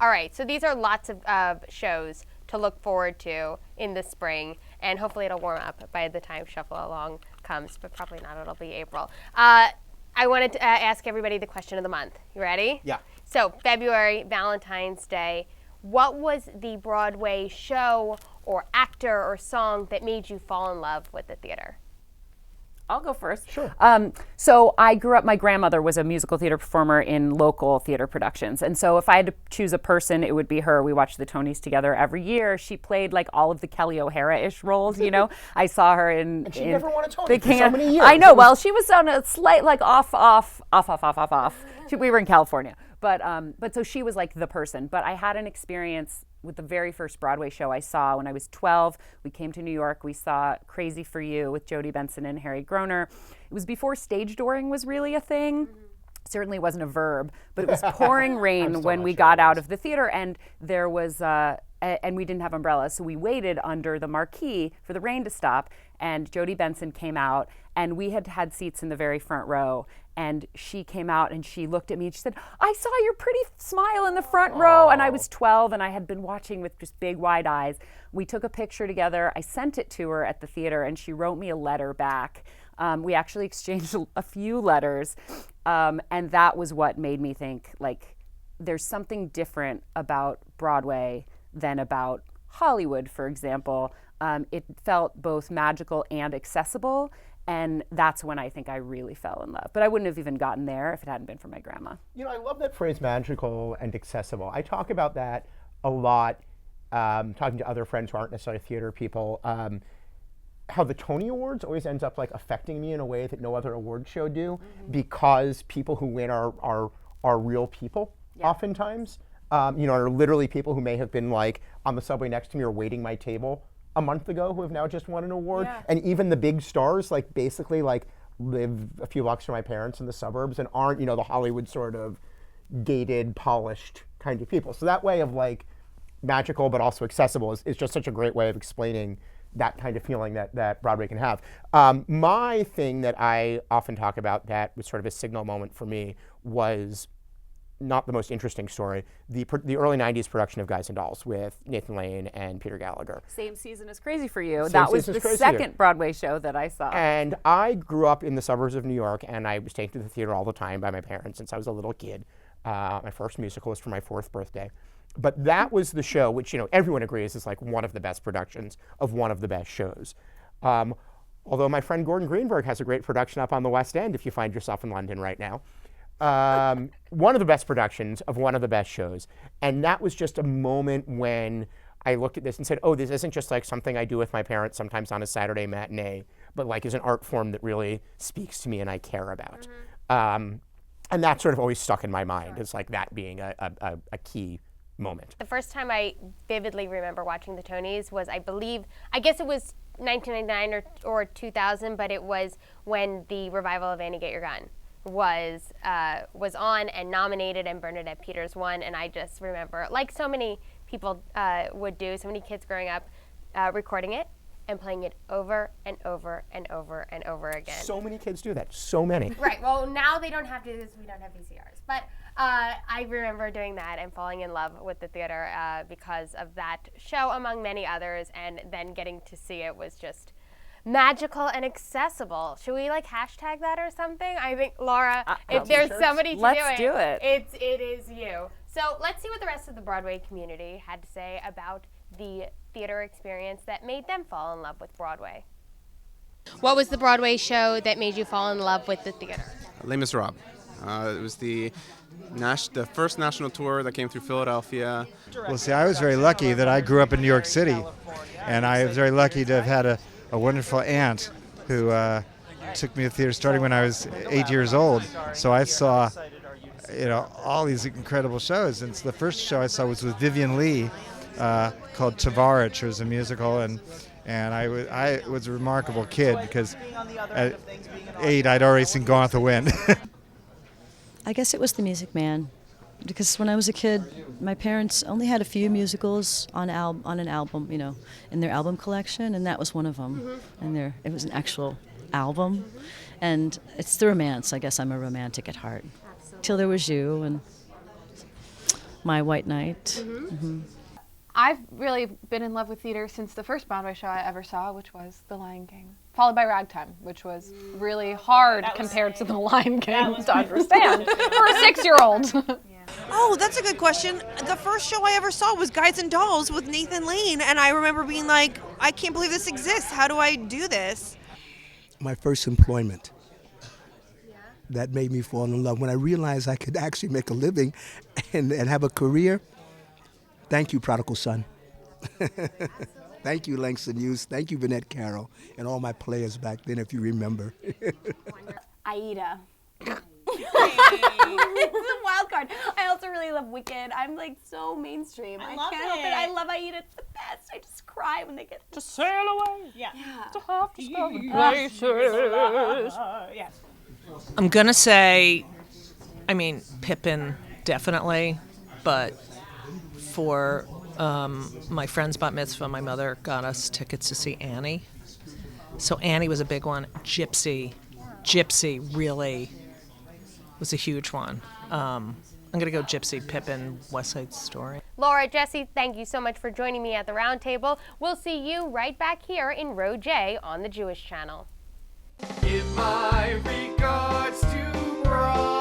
All right, so these are lots of shows to look forward to in the spring, and hopefully it'll warm up by the time Shuffle Along comes, but probably not. It'll be April. I wanted to ask everybody the question of the month. You ready? Yeah. So February, Valentine's Day. What was the Broadway show or actor or song that made you fall in love with the theater? I'll go first. Sure. So I grew up, my grandmother was a musical theater performer in local theater productions. And so if I had to choose a person, it would be her. We watched the Tonys together every year. She played like all of the Kelly O'Hara-ish roles, you know. I saw her in... And she never won a Tony for so many years. I know. Well, she was on a slight like off. We were in California. But so she was like the person. But I had an experience with the very first Broadway show I saw when I was 12. We came to New York. We saw Crazy for You with Jodie Benson and Harry Groener. It was before stage dooring was really a thing. Certainly wasn't a verb, but it was pouring rain when we got out of the theater, and there was and we didn't have umbrellas, so we waited under the marquee for the rain to stop, and Jodie Benson came out, and we had seats in the very front row, and she came out and she looked at me and she said, "I saw your pretty smile in the front row." And I was 12 and I had been watching with just big wide eyes. We took a picture together. I sent it to her at the theater and she wrote me a letter back. We actually exchanged a few letters, and that was what made me think, like, there's something different about Broadway than about Hollywood, for example. It felt both magical and accessible, and that's when I think I really fell in love. But I wouldn't have even gotten there if it hadn't been for my grandma. You know, I love that phrase, magical and accessible. I talk about that a lot, talking to other friends who aren't necessarily theater people. How the Tony Awards always ends up like affecting me in a way that no other award show do, because people who win are real people, oftentimes. You know, are literally people who may have been like on the subway next to me or waiting my table a month ago who have now just won an award. And even the big stars, like, basically like live a few blocks from my parents in the suburbs and aren't, you know, the Hollywood sort of dated, polished kind of people. So that way of like magical but also accessible is just such a great way of explaining that kind of feeling that Broadway can have. My thing that I often talk about that was sort of a signal moment for me was not the most interesting story, the early 90s production of Guys and Dolls with Nathan Lane and Peter Gallagher. Same season as Crazy for You. That was the second Broadway show that I saw. And I grew up in the suburbs of New York, and I was taken to the theater all the time by my parents since I was a little kid. My first musical was for my 4th birthday. But that was the show which, you know, everyone agrees is like one of the best productions of one of the best shows. Although my friend Gordon Greenberg has a great production up on the West End if you find yourself in London right now. One of the best productions of one of the best shows. And that was just a moment when I looked at this and said, oh, this isn't just like something I do with my parents sometimes on a Saturday matinee, but like is an art form that really speaks to me and I care about. And that sort of always stuck in my mind as like that being a key moment. The first time I vividly remember watching the Tonys was, I guess it was 1999 or 2000, but it was when the revival of Annie Get Your Gun was on and nominated, and Bernadette Peters won. And I just remember, like so many people would do, so many kids growing up, recording it and playing it over and over and over and over again. So many kids do that. So many. Right. Well, now they don't have to do this. We don't have VCRs. But I remember doing that and falling in love with the theater because of that show, among many others. And then getting to see it was just magical and accessible. Should we like hashtag that or something? I think, Laura, if there's somebody to let's do it. It is you. So let's see what the rest of the Broadway community had to say about the theater experience that made them fall in love with Broadway. What was the Broadway show that made you fall in love with the theater? Les Miserables. It was the first national tour that came through Philadelphia. Well, see, I was very lucky that I grew up in New York City, and I was very lucky to have had a wonderful aunt who took me to theater starting when I was 8 years old. So I saw, you know, all these incredible shows. And so the first show I saw was with Vivian Leigh, called Tavarich. It was a musical, and I was a remarkable kid because at 8 I'd already seen Gone with the Wind. I guess it was The Music Man, because when I was a kid, my parents only had a few musicals on an album, you know, in their album collection, and that was one of them. And it was an actual album, and it's the romance. I guess I'm a romantic at heart. Absolutely. Till There Was You, and My White Knight. I've really been in love with theater since the first Broadway show I ever saw, which was The Lion King, followed by Ragtime, which was really hard compared to The Lion King to understand for a 6-year-old. Oh, that's a good question. The first show I ever saw was Guys and Dolls with Nathan Lane, and I remember being like, I can't believe this exists. How do I do this? My first employment. That made me fall in love. When I realized I could actually make a living and have a career, thank you, Prodigal Son. Thank you, Langston Hughes. Thank you, Vinette Carroll, and all my players back then, if you remember. Aida. It's a wild card. I also really love Wicked. I'm like so mainstream. I can't help it. I love Aida. It's the best. I just cry when they get to sail away. Yeah. To have to discover places. Yes. I'm gonna say, I mean, Pippin definitely, but for my friend's bat mitzvah, my mother got us tickets to see Annie. So Annie was a big one. Gypsy really was a huge one. I'm gonna go Gypsy, Pippin, West Side Story. Laura, Jesse, thank you so much for joining me at the round table. We'll see you right back here in Row J on the Jewish Channel. Give my regards to Broad.